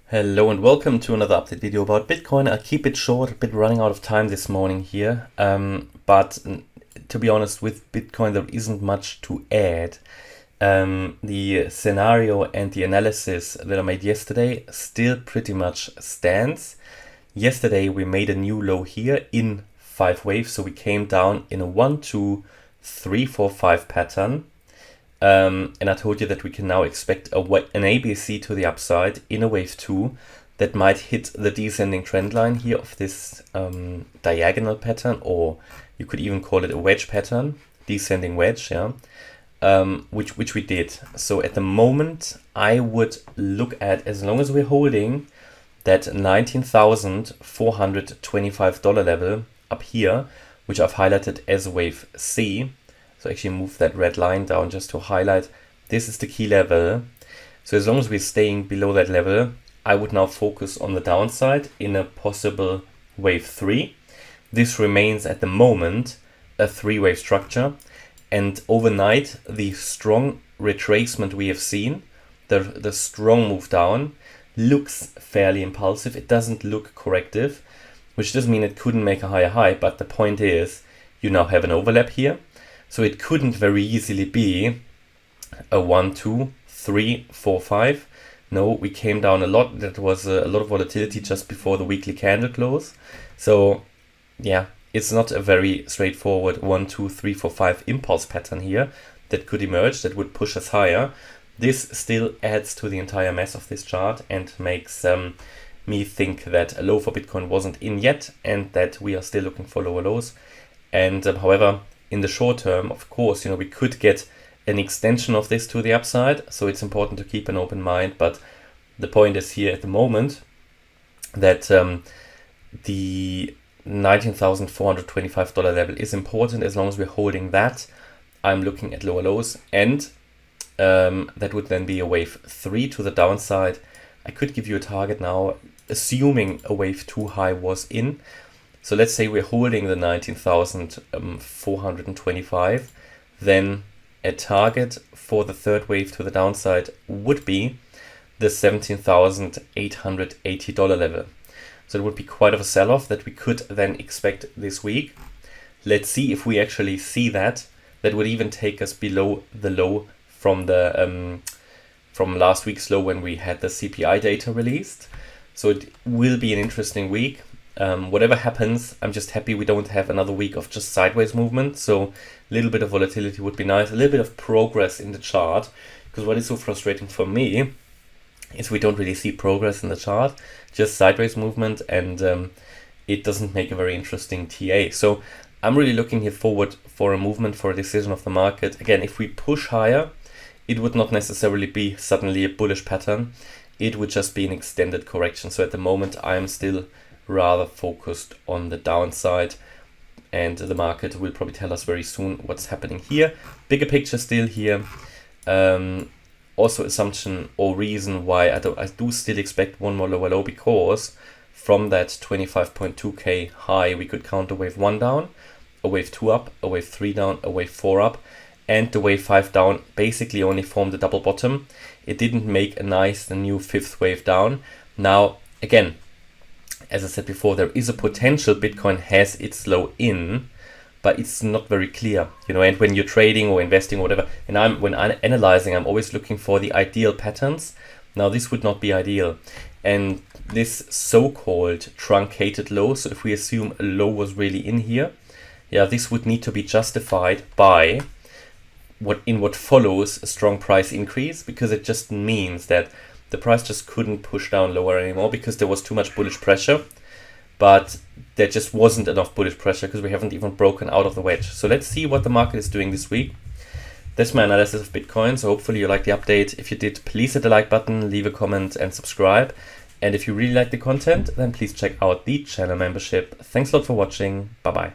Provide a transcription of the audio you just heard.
Hello and welcome to another update video about Bitcoin. I'll keep it short, a bit running out of time this morning here. But to be honest, with Bitcoin, there isn't much to add. The scenario and the analysis that I made yesterday still pretty much stands. Yesterday, we made a new low here in 5 waves. So we came down in a 1, 2, 3, 4, 5 pattern. And I told you that we can now expect an ABC to the upside in a wave 2 that might hit the descending trend line here of this diagonal pattern, or you could even call it a wedge pattern, descending wedge, yeah, which we did. So at the moment, I would look at, as long as we're holding that $19,425 level up here, which I've highlighted as wave C. So actually move that red line down just to highlight this is the key level. So as long as we're staying below that level, I would now focus on the downside in a possible wave 3. This remains at the moment a 3-wave structure, and overnight the strong retracement we have seen, the strong move down, looks fairly impulsive. It doesn't look corrective, which doesn't mean it couldn't make a higher high, but the point is you now have an overlap here. So it couldn't very easily be a 1, 2, 3, 4, 5. No, we came down a lot. That was a lot of volatility just before the weekly candle close. So yeah, it's not a very straightforward 1, 2, 3, 4, 5 impulse pattern here that could emerge, that would push us higher. This still adds to the entire mess of this chart and makes me think that a low for Bitcoin wasn't in yet and that we are still looking for lower lows. And however, in the short term, of course, we could get an extension of this to the upside. So it's important to keep an open mind. But the point is here at the moment that the $19,425 level is important. As long as we're holding that, I'm looking at lower lows. And that would then be a wave 3 to the downside. I could give you a target now, assuming a wave 2 high was in. So let's say we're holding the 19,425, then a target for the third wave to the downside would be the $17,880 level. So it would be quite of a sell-off that we could then expect this week. Let's see if we actually see that. That would even take us below the low from the from last week's low when we had the CPI data released. So it will be an interesting week. Whatever happens, I'm just happy we don't have another week of just sideways movement. So a little bit of volatility would be nice, a little bit of progress in the chart. Because what is so frustrating for me is we don't really see progress in the chart, just sideways movement, and it doesn't make a very interesting TA. So I'm really looking here forward for a movement, for a decision of the market. Again, if we push higher, it would not necessarily be suddenly a bullish pattern. It would just be an extended correction. So at the moment, I'm still rather focused on the downside, and the market will probably tell us very soon what's happening here. Bigger picture still here. Also assumption or reason why I do still expect one more lower low, because from that 25.2k high we could count a wave 1 down, a wave 2 up, a wave 3 down, a wave 4 up, and the wave 5 down basically only formed a double bottom. It didn't make a nice new 5th wave down. Now again, as I said before, there is a potential Bitcoin has its low in, but it's not very clear, and when you're trading or investing or whatever, and when I'm analyzing, I'm always looking for the ideal patterns. Now this would not be ideal. And this so-called truncated low, so if we assume a low was really in here, yeah, this would need to be justified by what follows a strong price increase, because it just means that the price just couldn't push down lower anymore because there was too much bullish pressure, but there just wasn't enough bullish pressure because we haven't even broken out of the wedge. So let's see what the market is doing this week. That's my analysis of Bitcoin. So hopefully you liked the update. If you did, please hit the like button, leave a comment and subscribe. And if you really like the content, then please check out the channel membership. Thanks a lot for watching. Bye-bye.